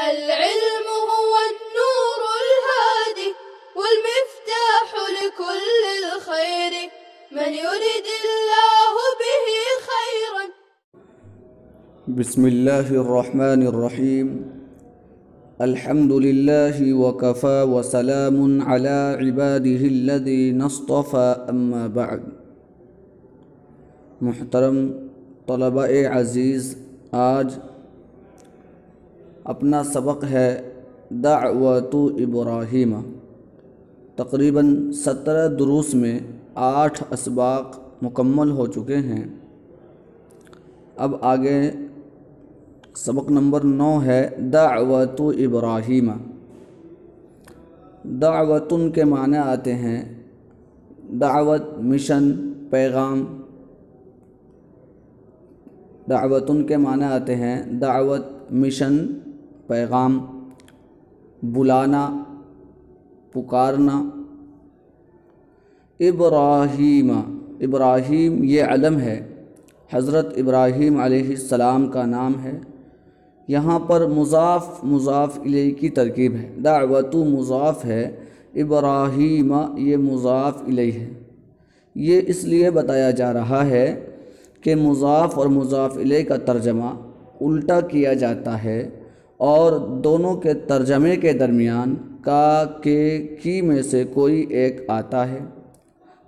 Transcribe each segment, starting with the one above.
العلم هو النور الهادي والمفتاح لكل الخير من يرد الله به خيرا. بسم الله الرحمن الرحيم. الحمد لله وكفى وسلام على عباده الذين اصطفى اما بعد. محترم طلباء عزیز، آج اپنا سبق ہے دعوت ابراہیم. تقریباً 17 دروس میں 8 اسباق مکمل ہو چکے ہیں. اب آگے سبق نمبر 9 ہے دعوت ابراہیم. دعوتن کے معنی آتے ہیں دعوت، مشن، پیغام. دعوتن کے معنی آتے ہیں دعوت، مشن، پیغام، بلانا، پکارنا. ابراہیم، ابراہیم یہ علم ہے، حضرت ابراہیم علیہ السلام کا نام ہے. یہاں پر مضاف الیہ کی ترکیب ہے. دعوت مضاف ہے، ابراہیم یہ مضاف الیہ ہے. یہ اس لیے بتایا جا رہا ہے کہ مضاف اور مضاف الیہ کا ترجمہ الٹا کیا جاتا ہے اور دونوں کے ترجمے کے درمیان کا کے کی میں سے کوئی ایک آتا ہے.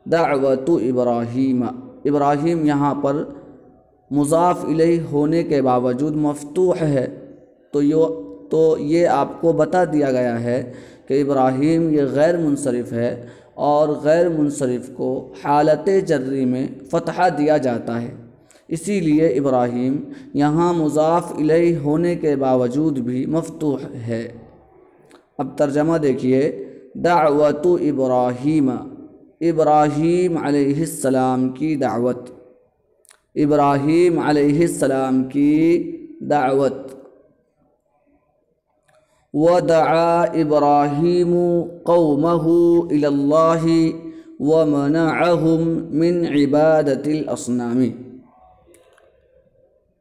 دعوت ابراہیم، ابراہیم یہاں پر مضاف الیہ ہونے کے باوجود مفتوح ہے، تو یہ آپ کو بتا دیا گیا ہے کہ ابراہیم یہ غیر منصرف ہے اور غیر منصرف کو حالت جری میں فتحہ دیا جاتا ہے. اسی لیے ابراہیم یہاں مضاف الیہ ہونے کے باوجود بھی مفتوح ہے. اب ترجمہ دیکھیے. دعوت ابراہیم، ابراہیم علیہ السلام کی دعوت، ابراہیم علیہ السلام کی دعوت. وَدَعَا إِبْرَاهِيمُ قَوْمَهُ إِلَى اللَّهِ وَمَنَعَهُمْ مِنْ عِبَادَةِ الْأَصْنَامِ.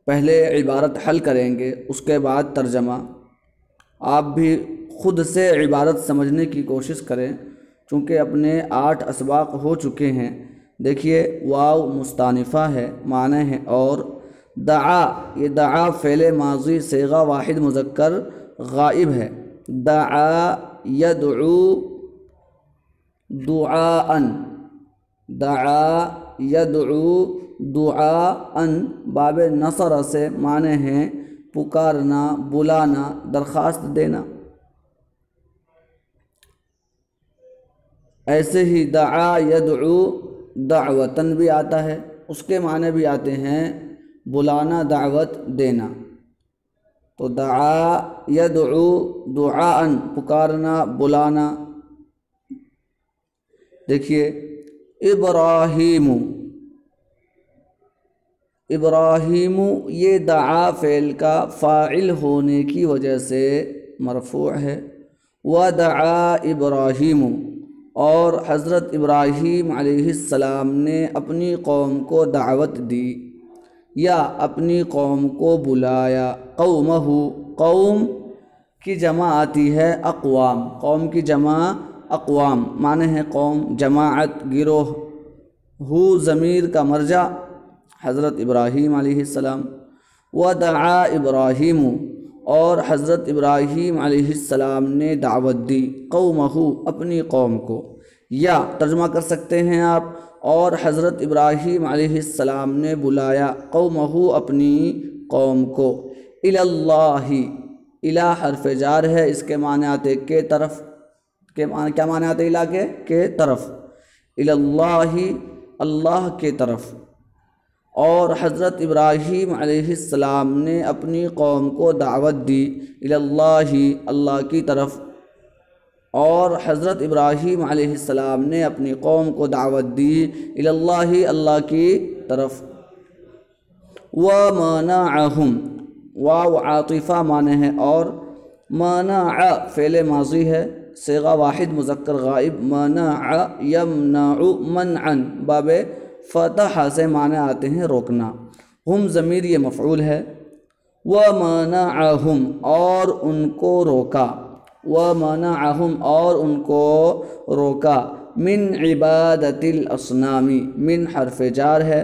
پہلے عبارت حل کریں گے، اس کے بعد ترجمہ. آپ بھی خود سے عبارت سمجھنے کی کوشش کریں چونکہ اپنے 8 اسباق ہو چکے ہیں. دیکھیے واو مستانفہ ہے، معنی ہے اور. دعا، یہ دعا فعل ماضی صیغہ واحد مذکر غائب ہے. دعا یدعو دعاءً، دعا یدعو دعاءً باب نصر سے معنی ہیں پکارنا، بلانا، درخواست دینا. ایسے ہی دعا یدعو دعوتاً بھی آتا ہے، اس کے معنی بھی آتے ہیں بلانا، دعوت دینا. تو دعا یدعو دعاءً پکارنا، بلانا. دیکھیے ابراہیم، ابراہیم یہ دعا فعل کا فاعل ہونے کی وجہ سے مرفوع ہے. وَدَعَا ابراہیم، اور حضرت ابراہیم علیہ السلام نے اپنی قوم کو دعوت دی یا اپنی قوم کو بلایا. قومہ، قوم کی جمع آتی ہے اقوام، قوم کی جمع اقوام، معنی ہے قوم، جماعت، گروہ. ہو ضمیر کا مرجع حضرت ابراہیم علیہ السلام. وَدَعَا ابراہیم، اور حضرت ابراہیم علیہ السلام نے دعوت دی قومہ اپنی قوم کو. یا ترجمہ کر سکتے ہیں آپ اور حضرت ابراہیم علیہ السلام نے بلایا قومہ اپنی قوم کو. الی اللہ، الی حرف جار ہے، اس کے معنی آتے کے طرف. کیا معنی آتے الہ کے طرف؟ الی اللہ، اللہ کے طرف. اور حضرت ابراہیم علیہ السلام نے اپنی قوم کو دعوت دی الی اللہ، اللہ کی طرف. اور حضرت ابراہیم علیہ السلام نے اپنی قوم کو دعوت دی الی اللہ، اللہ کی طرف. وَمَنَعَهُمْ، واو عاطفہ معنی ہے اور. منع فعل ماضی ہے صیغہ واحد مذکر غائب. منع یمنع منعا باب فتح سے معنی آتے ہیں روکنا. ہم ضمیر یہ مفعول ہے وَمَنَعَهُمْ اور ان کو روکا، وَمَنَعَهُمْ اور ان کو روکا، من عبادت الاصنام، من حرف جار ہے،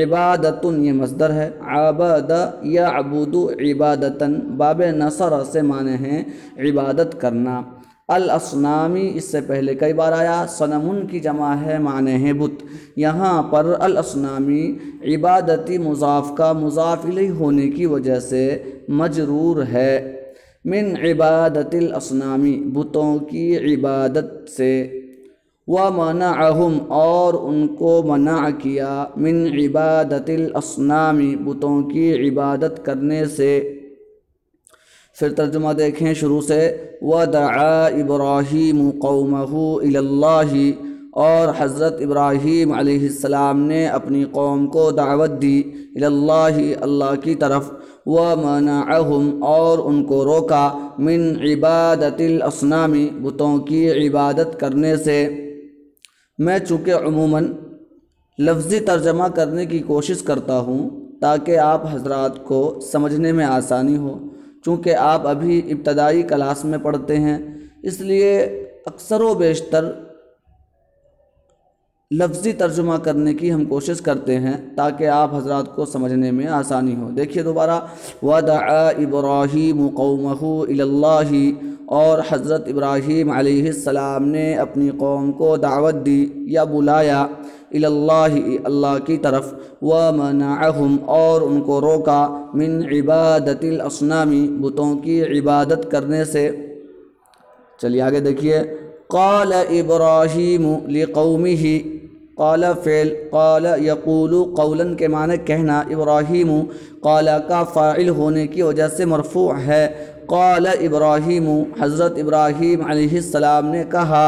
عبادتن یہ مصدر ہے، عبد یعبد عبادتن باب نصر سے معنی ہیں عبادت کرنا، الاصنامی اس سے پہلے کئی بار آیا، صنمن کی جمع ہے معنی ہے بت، یہاں پر الاصنامی عبادتی مضاف کا مضاف الیہ ہونے کی وجہ سے مجرور ہے، من عبادت الاصنامی بتوں کی عبادت سے، وَمَنَعَهُمْ اور ان کو منع کیا، من عبادت الاصنام بتوں کی عبادت کرنے سے۔ پھر ترجمہ دیکھیں شروع سے، وَدَعَا إِبْرَاهِيمُ قَوْمَهُ إِلَى اللَّهِ اور حضرت ابراہیم علیہ السلام نے اپنی قوم کو دعوت دی، إِلَى اللَّهِ اللہ کی طرف، وَمَنَعَهُمْ اور ان کو روکا، من عبادت الاصنام بتوں کی عبادت کرنے سے۔ میں چونکہ عموماً لفظی ترجمہ کرنے کی کوشش کرتا ہوں تاکہ آپ حضرات کو سمجھنے میں آسانی ہو، چونکہ آپ ابھی ابتدائی کلاس میں پڑھتے ہیں، اس لیے اکثر و بیشتر لفظی ترجمہ کرنے کی ہم کوشش کرتے ہیں تاکہ آپ حضرات کو سمجھنے میں آسانی ہو۔ دیکھیے دوبارہ، وَدَعَا إِبْرَاهِيمُ قَوْمَهُ إِلَى اللَّهِ اور حضرت ابراہیم علیہ السلام نے اپنی قوم کو دعوت دی یا بلایا، إِلَى اللَّهِ اللہ کی طرف، وَمَنَعَهُمْ اور ان کو روکا، من عبادت الاصنام بتوں کی عبادت کرنے سے۔ چلیے آگے دیکھیے، قَالَ إِبْرَاهِيمُ لِقَوْمِهِ قال فعل، قال یقول قولاً کے معنی کہنا، ابراہیم قال کا فاعل ہونے کی وجہ سے مرفوع ہے، قال ابراہیم حضرت ابراہیم علیہ السلام نے کہا،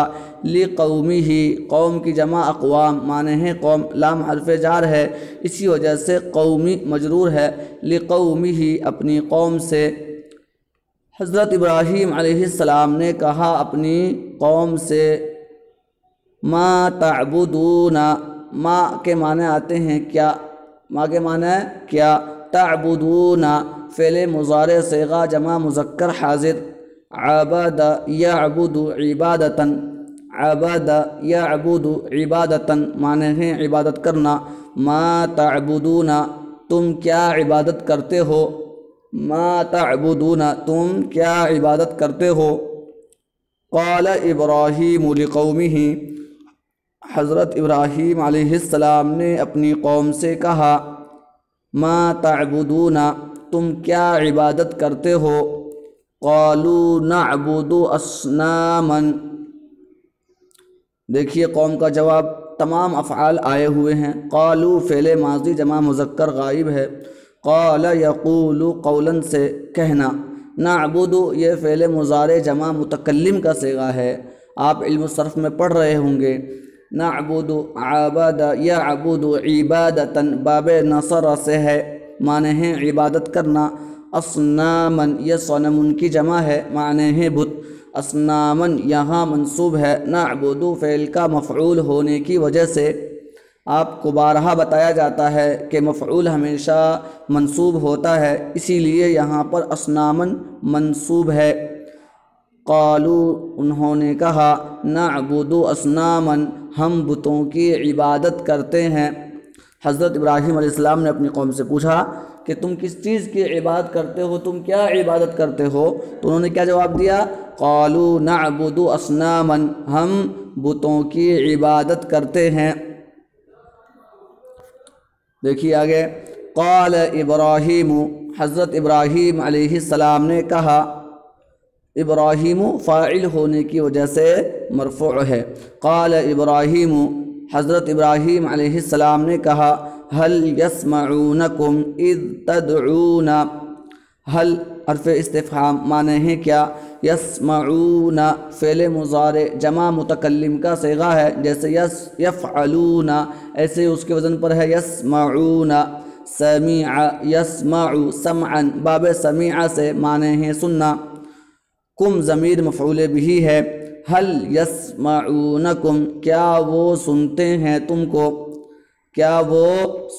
لقومہ قوم کی جمع اقوام معنی ہے قوم، لام حرف جار ہے اسی وجہ سے قومی مجرور ہے، لقومہ اپنی قوم سے۔ حضرت ابراہیم علیہ السلام نے کہا اپنی قوم سے، ما تعبدون، ما کے معنی آتے ہیں کیا، ما کے معنی ہے کیا، تعبدون فعل مضارع صیغہ جمع مذکر حاضر، عبد یعبد عبادتا، عبد یعبد عبادتا معنی ہے عبادت کرنا، ما تعبدون تم کیا عبادت کرتے ہو، ما تعبدون تم کیا عبادت کرتے ہو۔ قال ابراہیم لقومہ حضرت ابراہیم علیہ السلام نے اپنی قوم سے کہا، ما تعبدون تم کیا عبادت کرتے ہو، قالوا نعبد اصناما، دیکھیے قوم کا جواب تمام افعال آئے ہوئے ہیں، قالوا فعل ماضی جمع مذکر غائب ہے، قال یقول قولاً سے کہنا، نعبد یہ فعل مضارع جمع متکلم کا صیغہ ہے، آپ علم الصرف میں پڑھ رہے ہوں گے، نعبد عبد یعبد عبادتا باب نصر سے ہے معنی ہے عبادت کرنا، اصناما یہ صنم کی جمع ہے معنی ہے بت، اصناما یہاں منصوب ہے نعبد فعل کا مفعول ہونے کی وجہ سے، آپ کو بارہا بتایا جاتا ہے کہ مفعول ہمیشہ منصوب ہوتا ہے، اسی لیے یہاں پر اصناما منصوب ہے۔ قالوا انہوں نے کہا، نعبد اصناما ہم بتوں کی عبادت کرتے ہیں۔ حضرت ابراہیم علیہ السلام نے اپنی قوم سے پوچھا کہ تم کس چیز کی عبادت کرتے ہو، تم کیا عبادت کرتے ہو، تو انہوں نے کیا جواب دیا، قالوا نعبد اصناما ہم بتوں کی عبادت کرتے ہیں۔ دیکھیے آگے، قال ابراہیم حضرت ابراہیم علیہ السلام نے کہا، ابراہیم فاعل ہونے کی وجہ سے مرفوع ہے، قال ابراہیم حضرت ابراہیم علیہ السلام نے کہا، هل يسمعونكم اذ تدعون، هل حرف استفہام معنی ہے کیا، یسمعون فعل مضارع جمع متکلم کا صیغہ ہے، جیسے یفعلون ایسے اس کے وزن پر ہے یسمعون، سمع یسمع سمعا باب سمیع سے معنی ہے سننا، کم ضمیر مفعول بھی ہے، هل يسمعونكم کیا وہ سنتے ہیں تم کو، کیا وہ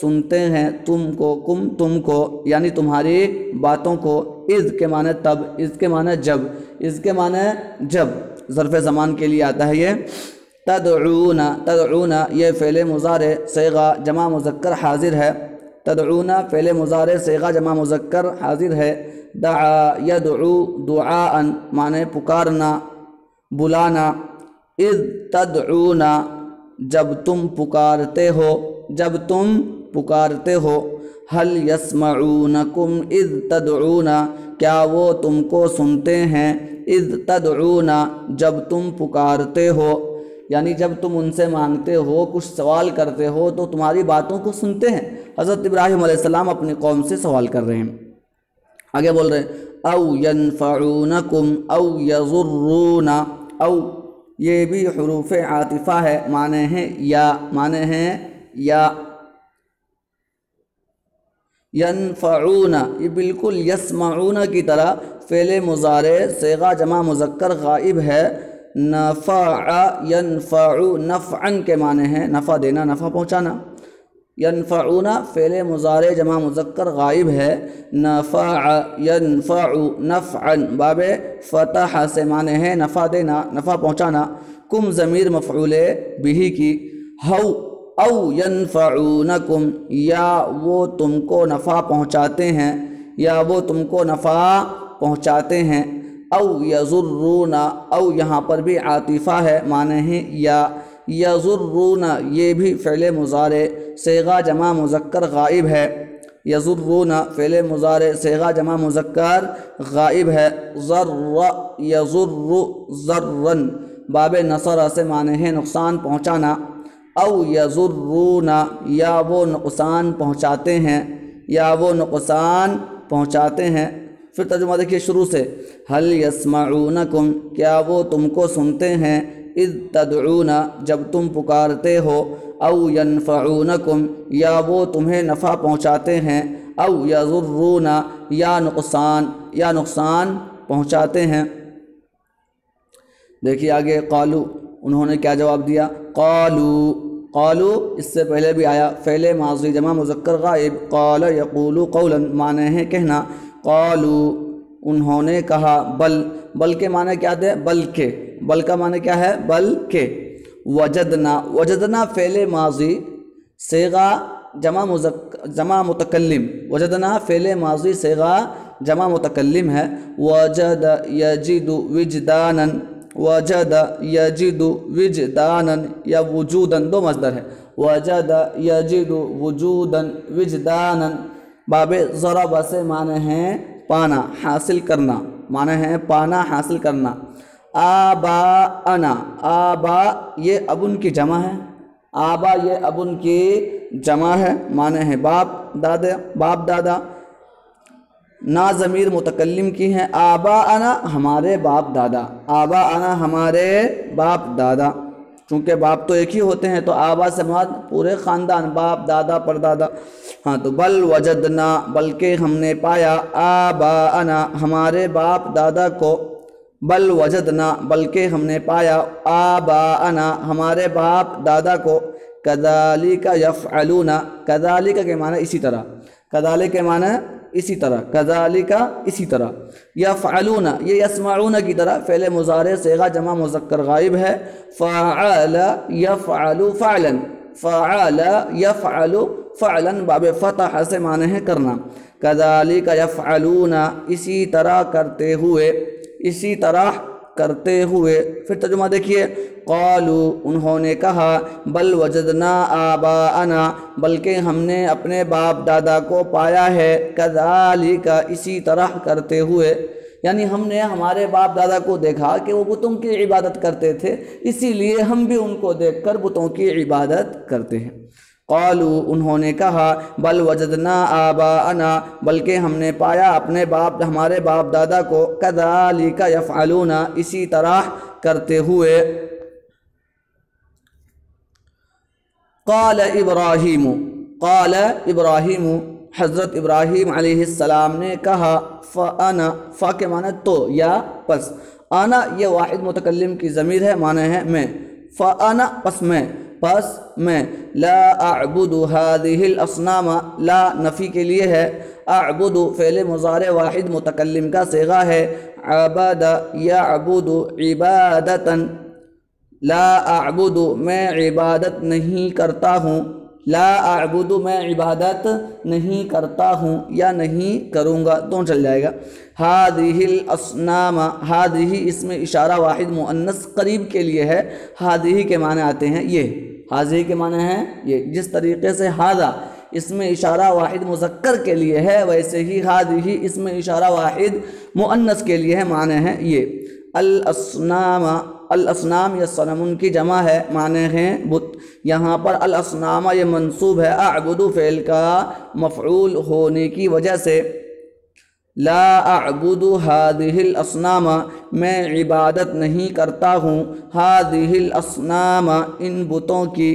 سنتے ہیں تم کو یعنی تمہاری باتوں کو، اذ کے معنی تب، اذ کے معنی جب، اذ کے معنی جب، ظرف زمان کے لیے آتا ہے یہ۔ تدعون یہ فعل مضارع صیغہ جمع مذکر حاضر ہے، تدعون فعل مضارع صیغہ جمع مذکر حاضر ہے۔ دعا یدعو دعاء معنی پکارنا بلانا، اذ تدعون جب تم پکارتے ہو، جب تم پکارتے ہو۔ هل يسمعونكم اذ تدعون کیا وہ تم کو سنتے ہیں، اذ تدعون جب تم پکارتے ہو، یعنی جب تم ان سے مانگتے ہو، کچھ سوال کرتے ہو تو تمہاری باتوں کو سنتے ہیں۔ حضرت ابراہیم علیہ السلام اپنی قوم سے سوال کر رہے ہیں، آگے بول رہے ہیں او ینفعونکم او یضرون، او یہ بھی حروف عاطفہ ہے، معنی ہے یا، معنی ہے یا۔ ینفعون یہ بالکل یسمعون کی طرح فعل مضارع صیغہ جمع مذکر غائب ہے۔ نفع ینفع نفعن کے معنی ہے نفع دینا، نفع پہنچانا۔ ینفعون فعل مضارع جمع مذکر غائب ہے۔ نفع ینفع نفعن باب فتح سے معنی ہے نفع دینا، نفع پہنچانا۔ کم ضمیر مفعول بہ کی، ہو او ینفعونکم یا وہ تم کو نفع پہنچاتے ہیں، یا وہ تم کو نفع پہنچاتے ہیں۔ او یضرون او یہاں پر بھی عاطفہ ہے، معنی ہے یا۔ یضرون یہ بھی فعل مضارع صیغہ جمع مذکر غائب ہے، یضرون فعل مضارع صیغہ جمع مذکر غائب ہے۔ ضر یضر ضرن باب نصر سے معنی ہے نقصان پہنچانا۔ او یضرون یا وہ نقصان پہنچاتے ہیں، یا وہ نقصان پہنچاتے ہیں۔ پھر ترجمہ دیکھیے شروع سے، هل یسمعونکم کیا وہ تم کو سنتے ہیں، اذ تدعون جب تم پکارتے ہو، او ینفعونکم یا وہ تمہیں نفع پہنچاتے ہیں، او یضرون یا نقصان پہنچاتے ہیں۔ دیکھیے آگے قالو انہوں نے کیا جواب دیا، قالو اس سے پہلے بھی آیا فعل ماضی جمع مذکر غائب، قال یقول قولا معنی ہے کہنا۔ قالو انہوں نے کہا، بل کے معنی کیا تھے، بلکہ، بل کا معنی کیا ہے، بلکہ۔ وجدنا فعل ماضی صیغہ جمع متکلم، وجدنا فعل ماضی صیغہ جمع متکلم ہے۔ وجد یجد وجدانا، وجد یجد وجدانا یا وجودا دو مصدر ہے، وجد یجد وجودا وجدانا باب ضرب سے معنی ہے پانا حاصل کرنا، معنی ہے پانا حاصل کرنا۔ آباءنا آبا یہ ابن کی جمع ہے، آبا یہ ابن کی جمع ہے، معنی ہے باپ دادا۔ نا ضمیر متکلم کی ہے، آباءنا ہمارے باپ دادا، آباءنا ہمارے باپ دادا، چونکہ باپ تو ایک ہی ہوتے ہیں تو آبا سے مراد پورے خاندان، باپ دادا پردادا۔ ہاں تو بل وجدنا بلکہ ہم نے پایا، آباءنا ہمارے باپ دادا کو، بل وجدنا بلکہ ہم نے پایا، آباءنا ہمارے باپ دادا کو۔ کذالک یفعلون کذالک کے معنی اسی طرح، کذالک کے معنی اسی طرح، کذالک اسی طرح۔ یفعلون یہ یسمعون کی طرح فعل مضارع صیغہ جمع مذکر غائب ہے۔ فعل یفعل فعلا، فعل یفعل فعلا باب فتح سے معنی ہے کرنا۔ کذالک یفعلون اسی طرح کرتے ہوئے، اسی طرح کرتے ہوئے۔ پھر ترجمہ دیکھیے، قالو انہوں نے کہا، بل وجدنا آباءنا بلکہ ہم نے اپنے باپ دادا کو پایا ہے، کذالک اسی طرح کرتے ہوئے، یعنی ہم نے ہمارے باپ دادا کو دیکھا کہ وہ بتوں کی عبادت کرتے تھے، اسی لیے ہم بھی ان کو دیکھ کر بتوں کی عبادت کرتے ہیں۔ قالو انہوں نے کہا، بل وجدنا آباءنا بلکہ ہم نے پایا اپنے ہمارے باپ دادا کو، کذالک یفعلون اسی طرح کرتے ہوئے۔ قال ابراہیم حضرت ابراہیم علیہ السلام نے کہا، فانا فا کے معنی تو یا پس، آنا یہ واحد متکلم کی ضمیر ہے، معنی ہے میں، فانا پس میں، پس میں لا اعبد هذه الاصنام، لا نفی کے لیے ہے، اعبد فعل مضارع واحد متکلم کا صیغہ ہے، عبد یعبد عبادتا، لا اعبد میں عبادت نہیں کرتا ہوں، لا اعبد میں عبادت نہیں کرتا ہوں یا نہیں کروں گا، تو چل جائے گا۔ هذه الاصنام، هذه اس میں اشارہ واحد مؤنث قریب کے لیے ہے، هذه کے معنی آتے ہیں یہ، هذه کے معنی ہیں یہ، جس طریقے سے هذا اس میں اشارہ واحد مذکر کے لیے ہے، ویسے ہی هذه اس میں اشارہ واحد مؤنث کے لیے ہے، معنی ہیں یہ۔ الاصنام، الاصنام یہ صنم کی جمع ہے، معنی ہیں بت، یہاں پر الاصنام یہ منصوب ہے اعبد فعل کا مفعول ہونے کی وجہ سے، لا اعبد هذه الاصنام میں عبادت نہیں کرتا ہوں، هذه الاصنام ان بتوں کی،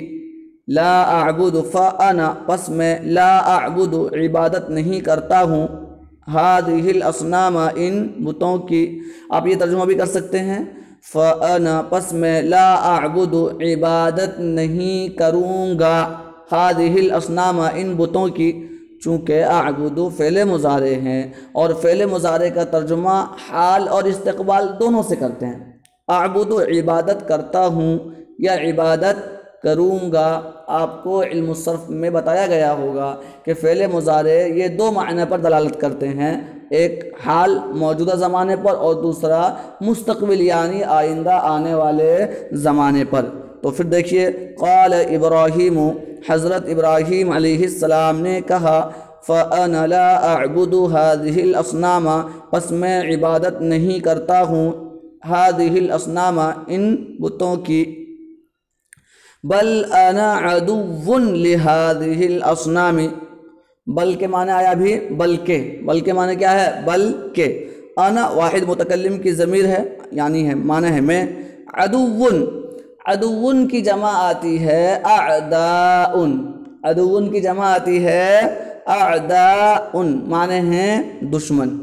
لا اعبد فانا پس میں لا اعبد عبادت نہیں کرتا ہوں، هذه الاصنام ان بتوں کی، آپ یہ ترجمہ بھی کر سکتے ہیں فانا پس میں لا اعبد عبادت نہیں کروں گا، هذه الاصنام ان بتوں کی، چونکہ اعبد فعل مضارع ہیں اور فعل مضارع کا ترجمہ حال اور استقبال دونوں سے کرتے ہیں، اعبد عبادت کرتا ہوں یا عبادت کروں گا۔ آپ کو علم الصرف میں بتایا گیا ہوگا کہ فعل مضارع یہ دو معنی پر دلالت کرتے ہیں، ایک حال موجودہ زمانے پر اور دوسرا مستقبل یعنی آئندہ آنے والے زمانے پر۔ تو پھر دیکھیے قال ابراہیم، حضرت ابراہیم علیہ السلام نے کہا فَأَنَا لَا أَعْبُدُ هَذِهِ الْأَصْنَامَ پس میں عبادت نہیں کرتا ہوں هَذِهِ الْأَصْنَامَ ان بتوں کی، بل انا عدو لهذه الاصنام، بل کے معنی آیا بھی بلکہ، بل کے معنی کیا ہے بلکہ، انا واحد متکلم کی ضمیر ہے یعنی ہے معنی ہے میں، عدو، عدو کی جمع آتی ہے اعداء، عدو کی جمع آتی ہے اعداء معنی ہیں دشمن،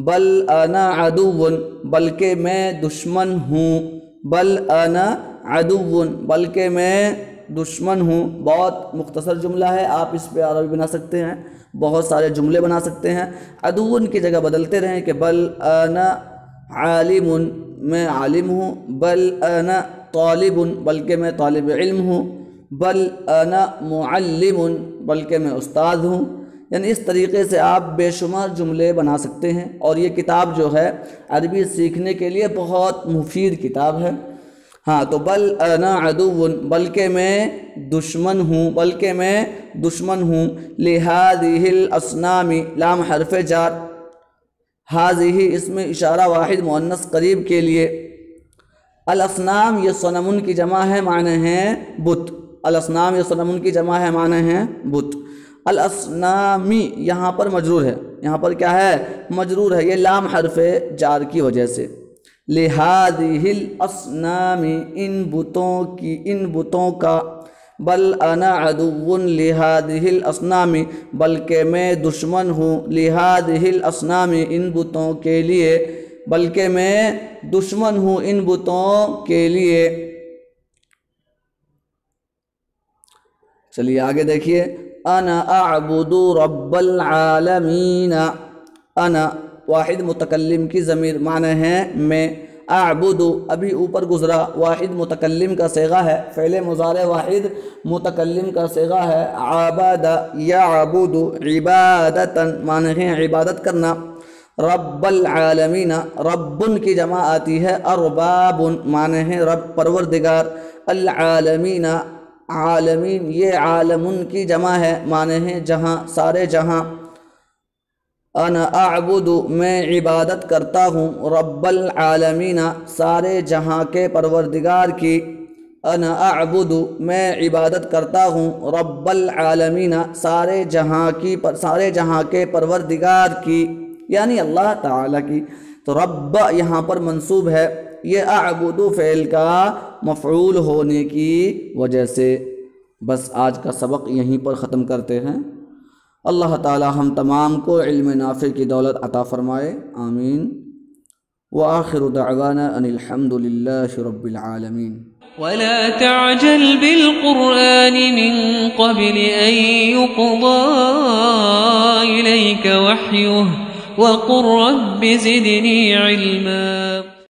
بل انا عدو بلکہ میں دشمن ہوں، بل انا عدو بلکہ میں دشمن ہوں۔ بہت مختصر جملہ ہے، آپ اس پہ عربی بنا سکتے ہیں، بہت سارے جملے بنا سکتے ہیں، عدو کی جگہ بدلتے رہیں کہ بل انا عالم میں عالم ہوں، بل انا طالب بلکہ میں طالب علم ہوں، بل انا معلم بلکہ میں استاد ہوں، یعنی اس طریقے سے آپ بے شمار جملے بنا سکتے ہیں، اور یہ کتاب جو ہے عربی سیکھنے کے لیے بہت مفید کتاب ہے۔ ہاں تو بل انا عدو بلکہ میں دشمن ہوں، بلکہ میں دشمن ہوں، لہذه الاصنام لام حرف جار، هذه اس میں اشارہ واحد مؤنث قریب کے لیے، الاصنام یہ صنم کی جمع ہے معنی ہیں بت، الاصنام یہ صنم کی جمع ہے معنی ہیں بت، الاصنامی یہاں پر مجرور ہے، یہاں پر کیا ہے مجرور ہے، یہ لام حرف جار کی وجہ سے، لہذه الاصنام ان بتوں کی، ان بتوں کا، بل انا عدو لهذه الاصنام بلکہ میں دشمن ہوں، لهذه الاصنام ان بتوں کے لیے، بلکہ میں دشمن ہوں ان بتوں کے لیے۔ چلیے آگے دیکھیے، انا اعبد رب العالمین، انا واحد متکلم کی ضمیر معنی ہے میں، اعبد ابھی اوپر گزرا واحد متکلم کا صیغہ ہے، فعل مضارع واحد متکلم کا صیغہ ہے، عبد یعبد عبادتا معنی ہے عبادت کرنا، رب العالمین رب کی جمع آتی ہے ارباب معنی ہے رب پروردگار، العالمین عالمین یہ عالم کی جمع ہے معنی ہے جہاں، سارے جہاں، انا اعبد میں عبادت کرتا ہوں، رب العالمین سارے جہاں کے پروردگار کی، انا اعبد میں عبادت کرتا ہوں، رب العالمین سارے جہاں کے پروردگار کی، یعنی اللہ تعالیٰ کی۔ تو رب یہاں پر منصوب ہے، یہ اعبد فعل کا مفعول ہونے کی وجہ سے۔ بس آج کا سبق یہیں پر ختم کرتے ہیں۔ اللہ تعالی ہم تمام کو علم نافع کی دولت عطا فرمائے، آمین۔ وآخر دعوانا ان الحمد للہ رب العالمین۔ ولا تعجل بالقرآن من قبل أن يقضى إليك وحيه وقل رب زدني علما